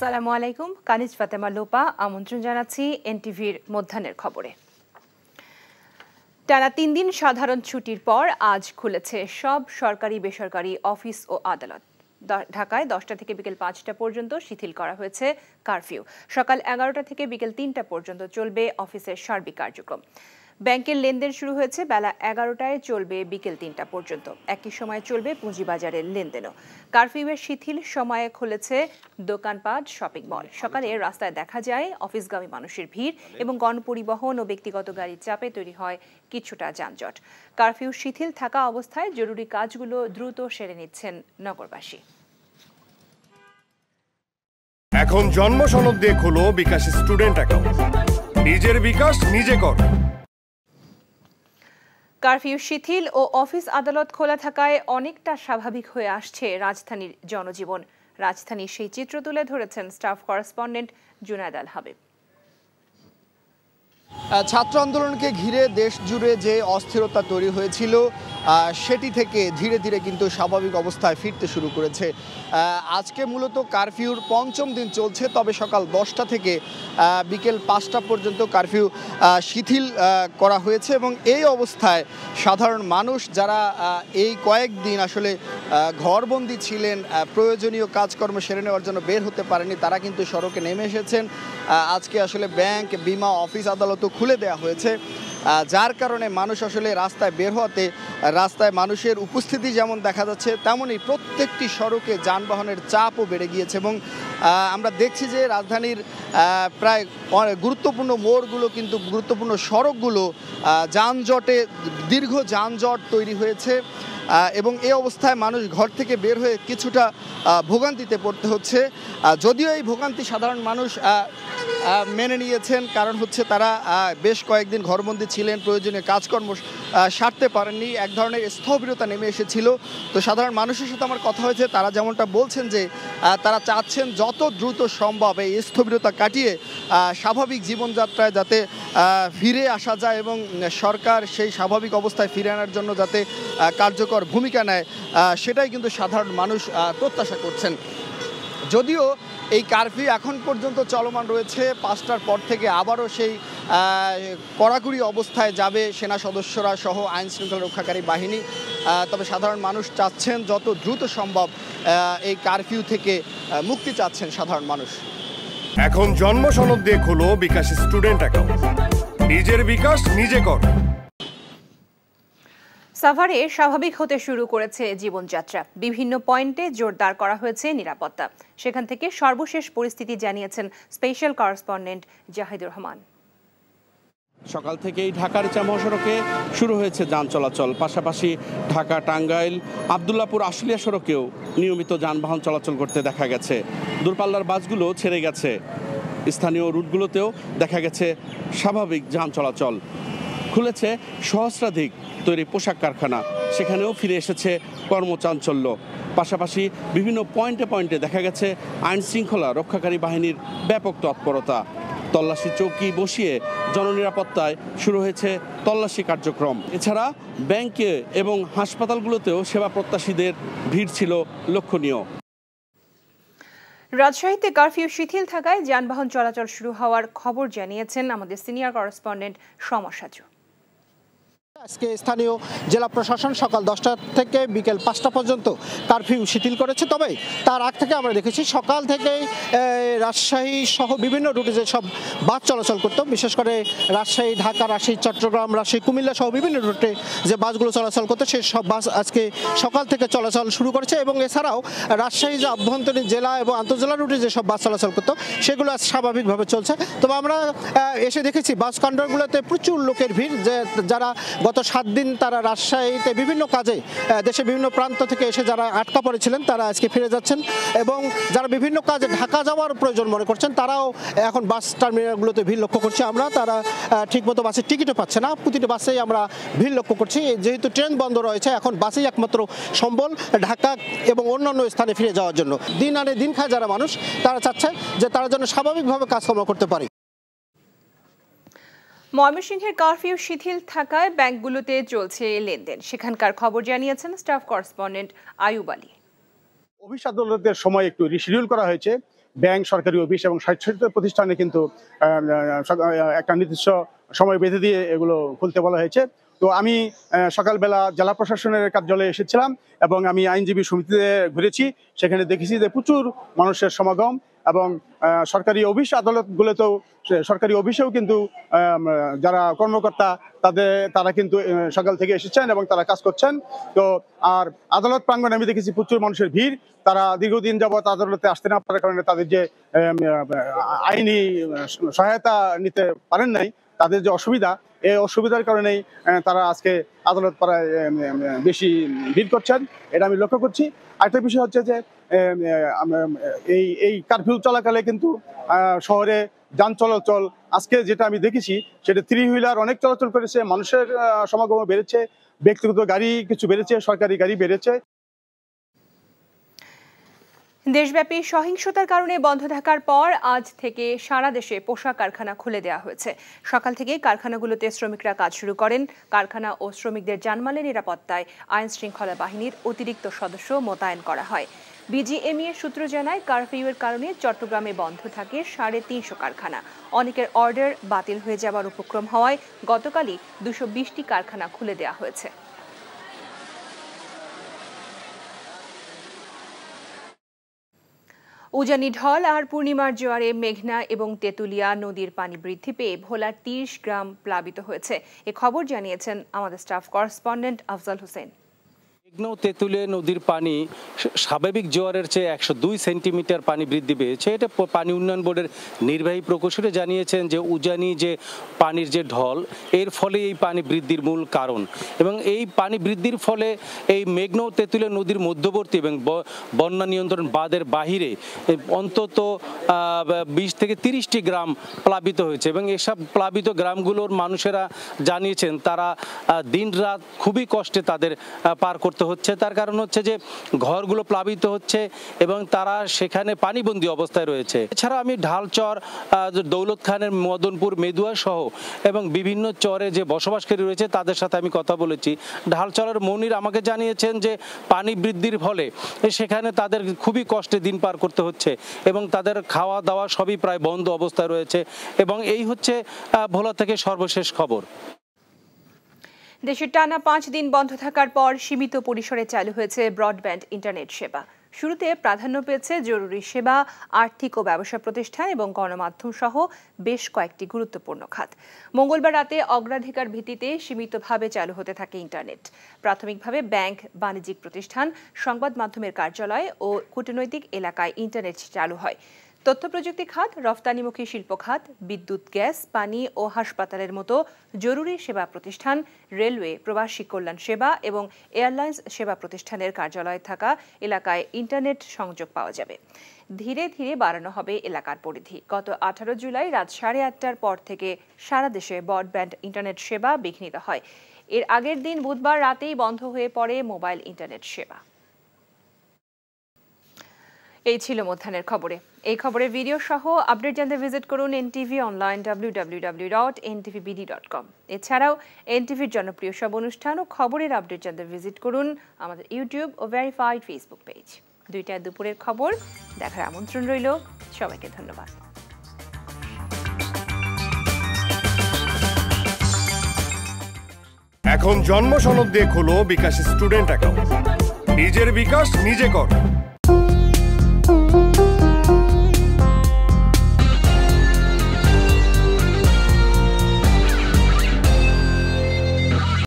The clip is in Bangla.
আসসালামু আলাইকুম। কানিজ ফাতেমা লোপা আমন্ত্রণ জানাচ্ছি এনটিভির মধ্যাহ্নের খবরে। টানা ৩ দিন সাধারণ ছুটির পর আজ খুলেছে সব সরকারি বেসরকারি অফিস ও আদালত। ঢাকায় 10টা থেকে বিকেল 5টা পর্যন্ত শিথিল করা হয়েছে কারফিউ। সকাল 11টা থেকে বিকেল 3টা পর্যন্ত চলবে অফিসের সার্বিক কার্যক্রম। ব্যাংকের লেনদেন শুরু হয়েছে বেলা 11টায়, চলবে বিকেল 3টা পর্যন্ত। একই সময়ে চলবে পুঁজিবাজারের লেনদেনও। কারফিউয়ের শিথিল সময়ে খুলেছে দোকানপাট, শপিং মল। সকালে রাস্তায় দেখা যায় অফিসগামী মানুষের ভিড় এবং গণপরিবহন ও ব্যক্তিগত গাড়ির চাপে তৈরি হয় কিছুটা যানজট। কারফিউ শিথিল থাকা অবস্থায় জরুরি কাজগুলো দ্রুত সেরে নিচ্ছেন নগরবাসী। এখন জন্ম সনদ দিয়ে খোলো বিকাশ স্টুডেন্ট অ্যাকাউন্ট। নিজের বিকাশ নিজে কর। কারফিউ শিথিল ও অফিস আদালত খোলা থাকায় অনেকটা স্বাভাবিক হয়ে আসছে রাজধানীর জনজীবন। রাজধানীর সেই চিত্র তুলে ধরেছেন স্টাফ করেসপন্ডেন্ট জুনায়েদ আল হাবিব। ছাত্র আন্দোলনকে ঘিরে দেশ জুড়ে যে অস্থিরতা তৈরি হয়েছিল সেটি থেকে ধীরে ধীরে কিন্তু স্বাভাবিক অবস্থায় ফিরতে শুরু করেছে। আজকে মূলত কারফিউর পঞ্চম দিন চলছে, তবে সকাল 10টা থেকে বিকেল 5টা পর্যন্ত কারফিউ শিথিল করা হয়েছে এবং এই অবস্থায় সাধারণ মানুষ যারা এই কয়েকদিন আসলে ঘরবন্দি ছিলেন, প্রয়োজনীয় কাজকর্ম সেরে নেওয়ার জন্য বের হতে পারেনি, তারা কিন্তু সড়কে নেমে এসেছেন। আজকে আসলে ব্যাংক, বিমা, অফিস আদালতও খুলে দেওয়া হয়েছে, যার কারণে মানুষ আসলে রাস্তায় বের হওয়াতে রাস্তায় মানুষের উপস্থিতি যেমন দেখা যাচ্ছে, তেমনই প্রত্যেকটি সড়কে যানবাহনের চাপও বেড়ে গিয়েছে এবং আমরা দেখছি যে রাজধানীর প্রায় গুরুত্বপূর্ণ মোড়গুলো কিন্তু গুরুত্বপূর্ণ সড়কগুলো যানজটে দীর্ঘ যানজট তৈরি হয়েছে এবং এই অবস্থায় মানুষ ঘর থেকে বের হয়ে কিছুটা ভোগান্তিতে পড়তে হচ্ছে। যদিও এই ভোগান্তি সাধারণ মানুষ মেনে নিয়েছেন, কারণ হচ্ছে তারা বেশ কয়েকদিন ঘরবন্দি ছিলেন, প্রয়োজনীয় কাজকর্ম সারতে পারেননি, এক ধরনের স্থবিরতা নেমে এসেছিল। তো সাধারণ মানুষের সাথে আমার কথা হয়েছে, তারা যেমনটা বলছেন যে তারা চাচ্ছেন যত দ্রুত সম্ভব এই স্থবিরতা কাটিয়ে স্বাভাবিক জীবনযাত্রায় যাতে ফিরে আসা যায় এবং সরকার সেই স্বাভাবিক অবস্থায় ফিরে আনার জন্য যাতে কার্যকর ভূমিকা নেয়, সেটাই কিন্তু সাধারণ মানুষ প্রত্যাশা করছেন। যদিও এই কারফিউ এখন পর্যন্ত চলমান রয়েছে, 5টার পর থেকে আবারও সেই কড়াকড়ি অবস্থায় যাবে সেনা সদস্যরা সহ আইন শৃঙ্খলা রক্ষাকারী বাহিনী। তবে সাধারণ মানুষ চাচ্ছেন যত দ্রুত সম্ভব এই কারফিউ থেকে মুক্তি চাচ্ছেন সাধারণ মানুষ। এখন জন্ম সনদ দিয়ে খোলো বিকাশ স্টুডেন্ট অ্যাকাউন্ট। নিজের বিকাশ নিজে কর। সাভারে স্বাভাবিক হতে শুরু করেছে জীবনযাত্রা। বিভিন্ন পয়েন্টে জোরদার করা হয়েছে নিরাপত্তা। সেখান থেকে সর্বশেষ পরিস্থিতি জানিয়েছেন স্পেশাল করেসপন্ডেন্ট জাহিদুর রহমান। সকাল থেকেই ঢাকার ইচা মহাসড়কে শুরু হয়েছে যান চলাচল, পাশাপাশি ঢাকা, টাঙ্গাইল, আবদুল্লাপুর, আশুলিয়া সড়কেও নিয়মিত যানবাহন চলাচল করতে দেখা গেছে। দূরপাল্লার বাসগুলো ছেড়ে গেছে, স্থানীয় রুটগুলোতেও দেখা গেছে স্বাভাবিক যান চলাচল। খুলেছে সহস্রাধিক তৈরি পোশাক কারখানা, সেখানেও ফিরে এসেছে কর্মচাঞ্চল্য। পাশাপাশি বিভিন্ন পয়েন্টে পয়েন্টে দেখা গেছে আইন শৃঙ্খলা রক্ষাকারী বাহিনীর ব্যাপক তৎপরতা। তল্লাশি চৌকি বসিয়ে জননিরাপত্তায় শুরু হয়েছে তল্লাশি কার্যক্রম। এছাড়া ব্যাংকে এবং হাসপাতালগুলোতেও সেবা প্রত্যাশীদের ভিড় ছিল লক্ষণীয়। রাজশাহীতে কারফিউ শিথিল থাকায় যানবাহন চলাচল শুরু হওয়ার খবর জানিয়েছেন আমাদের সিনিয়র করেসপন্ডেন্ট সমর সাজু। আজকে স্থানীয় জেলা প্রশাসন সকাল 10টা থেকে বিকেল 5টা পর্যন্ত কারফিউ শিথিল করেছে। তবে তার আগ থেকে আমরা দেখেছি সকাল থেকেই রাজশাহী সহ বিভিন্ন রুটে যে সব বাস চলাচল করতো, বিশেষ করে রাজশাহী, ঢাকা, রাজশাহী, চট্টগ্রাম, রাজশাহী, কুমিল্লা সহ বিভিন্ন রুটে যে বাসগুলো চলাচল করতো, সেই সব বাস আজকে সকাল থেকে চলাচল শুরু করেছে। এবং এছাড়াও রাজশাহী যে আভ্যন্তরীণ জেলা এবং আন্তঃজেলা রুটে যে সব বাস চলাচল করতো সেগুলো স্বাভাবিকভাবে চলছে। তবে আমরা এসে দেখেছি বাস কাউন্টারগুলোতে প্রচুর লোকের ভিড়, যে যারা গত 7 দিন তারা রাজশাহীতে বিভিন্ন কাজে দেশের বিভিন্ন প্রান্ত থেকে এসে যারা আটকা পড়েছিলেন তারা আজকে ফিরে যাচ্ছেন এবং যারা বিভিন্ন কাজে ঢাকা যাওয়ার প্রয়োজন মনে করছেন তারাও এখন বাস টার্মিনালগুলোতে ভিড় লক্ষ্য করছি আমরা। তারা ঠিকমতো বাসের টিকিটও পাচ্ছে না, প্রতিটি বাসেই আমরা ভিড় লক্ষ্য করছি। যেহেতু ট্রেন বন্ধ রয়েছে, এখন বাসেই একমাত্র সম্বল ঢাকা এবং অন্যান্য স্থানে ফিরে যাওয়ার জন্য। দিন আনে দিন খায় যারা মানুষ, তারা চাচ্ছে যে তারা যেন স্বাভাবিকভাবে কাজকর্ম করতে পারে। ময়মনসিংহের কারফিউ শিথিল থাকায় ব্যাংকগুলোতে চলছে লেনদেন। সেখানকার খবর জানিয়েছেন staff correspondent Ayub Ali. Office আদালতের সময় একটু রিশিডিউল করা হয়েছে, ব্যাংক, সরকারি অফিস এবং স্বায়ত্তশাসিত প্রতিষ্ঠানে কিন্তু একটা নির্দিষ্ট সময় বেঁধে দিয়ে এগুলো খুলতে বলা হয়েছে। তো আমি সকালবেলা জেলা প্রশাসনের কার্যালয়ে এসেছিলাম এবং আমি আইনজীবী সমিতিতে ঘুরেছি। সেখানে দেখেছি যে প্রচুর মানুষের সমাগম এবং সরকারি অফিস আদালতগুলোতেও, সরকারি অফিসেও কিন্তু যারা কর্মকর্তা তারা কিন্তু সকাল থেকে এসেছেন এবং তারা কাজ করছেন। তো আর আদালত প্রাঙ্গণে আমি দেখেছি প্রচুর মানুষের ভিড়। তারা দীর্ঘদিন যাবৎ আদালতে আসতে না পারার কারণে তাদের যে আইনি সহায়তা নিতে পারেন নাই, তাদের যে অসুবিধা, এই অসুবিধার কারণেই তারা আজকে আদালত পাড়ায় বেশি ভিড় করছেন, এটা আমি লক্ষ্য করছি। আরেকটা বিষয় হচ্ছে যে এই কারফিউ চলাকালে কিন্তু শহরে যান চলাচল আজকে যেটা আমি দেখেছি সেটা 3 হুইলার অনেক চলাচল করেছে, মানুষের সমাগম বেড়েছে, ব্যক্তিগত গাড়ি কিছু বেড়েছে, সরকারি গাড়ি বেড়েছে। দেশব্যাপী সহিংসতার কারণে বন্ধ থাকার পর আজ থেকে সারা দেশে পোশাক কারখানা খুলে দেওয়া হয়েছে। সকাল থেকে কারখানাগুলোতে শ্রমিকরা কাজ শুরু করেন। কারখানা ও শ্রমিকদের জানমালের নিরাপত্তায় আইন শৃঙ্খলা বাহিনীর অতিরিক্ত সদস্য মোতায়েন করা হয়। বিজিএমইএ সূত্র জানায়, কারফিউয়ের কারণে চট্টগ্রামে বন্ধ থাকে 350 কারখানা। অনেকের অর্ডার বাতিল হয়ে যাওয়ার উপক্রম হওয়ায় গতকালই 220টি কারখানা খুলে দেওয়া হয়েছে। উজানি ঢল আর পূর্ণিমার জোয়ারে মেঘনা এবং তেঁতুলিয়া নদীর পানি বৃদ্ধি পেয়ে ভোলার 30 গ্রাম প্লাবিত হয়েছে। এ খবর জানিয়েছেন আমাদের স্টাফ করেসপন্ডেন্ট আফজাল হোসেন। মেঘনা ও তেঁতুলিয়া নদীর পানি স্বাভাবিক জোয়ারের চেয়ে 102 সেন্টিমিটার পানি বৃদ্ধি পেয়েছে। এটা পানি উন্নয়ন বোর্ডের নির্বাহী প্রকৌশলী জানিয়েছেন যে উজানি যে পানির যে ঢল, এর ফলে এই পানি বৃদ্ধির মূল কারণ। এবং এই পানি বৃদ্ধির ফলে এই মেঘনা ও তেঁতুলিয়া নদীর মধ্যবর্তী এবং বন্যা নিয়ন্ত্রণ বাঁধের বাহিরে অন্তত 20 থেকে 30টি গ্রাম প্লাবিত হয়েছে। এবং এসব প্লাবিত গ্রামগুলোর মানুষেরা জানিয়েছেন তারা দিনরাত খুবই কষ্টে তাদের পার করতে হচ্ছে। তার কারণ হচ্ছে যে ঘরগুলো প্লাবিত হচ্ছে এবং তারা সেখানে পানিবন্দী অবস্থায় রয়েছে। এছাড়া আমি ঢালচর, দৌলত খানের মদনপুর, মেদুয়া সহ এবং বিভিন্ন চরে যে বসবাসকারী রয়েছে তাদের সাথে আমি কথা বলেছি। ঢালচরের মনির আমাকে জানিয়েছেন যে পানি বৃদ্ধির ফলে সেখানে তাদের খুবই কষ্টে দিন পার করতে হচ্ছে এবং তাদের খাওয়া দাওয়া সবই প্রায় বন্ধ অবস্থায় রয়েছে। এবং এই হচ্ছে ভোলা থেকে সর্বশেষ খবর। দেশে টানা 5 দিন বন্ধ থাকার পর সীমিত পরিসরে চালু হয়েছে ব্রডব্যান্ড ইন্টারনেট সেবা। শুরুতে প্রাধান্য পেয়েছে জরুরি সেবা, আর্থিক ও ব্যবসা প্রতিষ্ঠান এবং গণমাধ্যম সহ বেশ কয়েকটি গুরুত্বপূর্ণ খাত। মঙ্গলবার রাতে অগ্রাধিকার ভিত্তিতে সীমিতভাবে চালু হতে থাকে ইন্টারনেট। প্রাথমিকভাবে ব্যাংক, বাণিজ্যিক প্রতিষ্ঠান, সংবাদ মাধ্যমের কার্যালয় ও কূটনৈতিক এলাকায় ইন্টারনেট চালু হয়। তথ্য প্রযুক্তি খাত, রফতানিমুখী শিল্প খাত, বিদ্যুৎ, গ্যাস, পানি ও হাসপাতালের মতো জরুরি সেবা প্রতিষ্ঠান, রেলওয়ে, প্রবাসী কল্যাণ সেবা এবং এয়ারলাইন্স সেবা প্রতিষ্ঠানের কার্যালয়ে থাকা এলাকায় ইন্টারনেট সংযোগ পাওয়া যাবে। ধীরে ধীরে বাড়ানো হবে এলাকার পরিধি। গত 18 জুলাই রাত 8:30টার পর থেকে সারা দেশে ব্রডব্যান্ড ইন্টারনেট সেবা বিঘ্নিত হয়। এর আগের দিন বুধবার রাতেই বন্ধ হয়ে পড়ে মোবাইল ইন্টারনেট সেবা। এই ছিল মধ্যাহ্নের খবরে। এই খবরের ভিডিও সহ আপডেট জানতে ভিজিট করুন এনটিভি অনলাইন www.ntvbd.com। এছাড়াও এনটিভির জনপ্রিয় সব অনুষ্ঠান ও খবরের আপডেট জানতে ভিজিট করুন আমাদের ইউটিউব ও ভেরিফাইড ফেসবুক পেজ। 2টায় দুপুরের খবর দেখার আমন্ত্রণ রইল। সবাইকে ধন্যবাদ। এখন জন্ম সনদ দিয়ে খোলো বিকাশ স্টুডেন্ট অ্যাকাউন্ট। নিজের বিকাশ নিজে কর।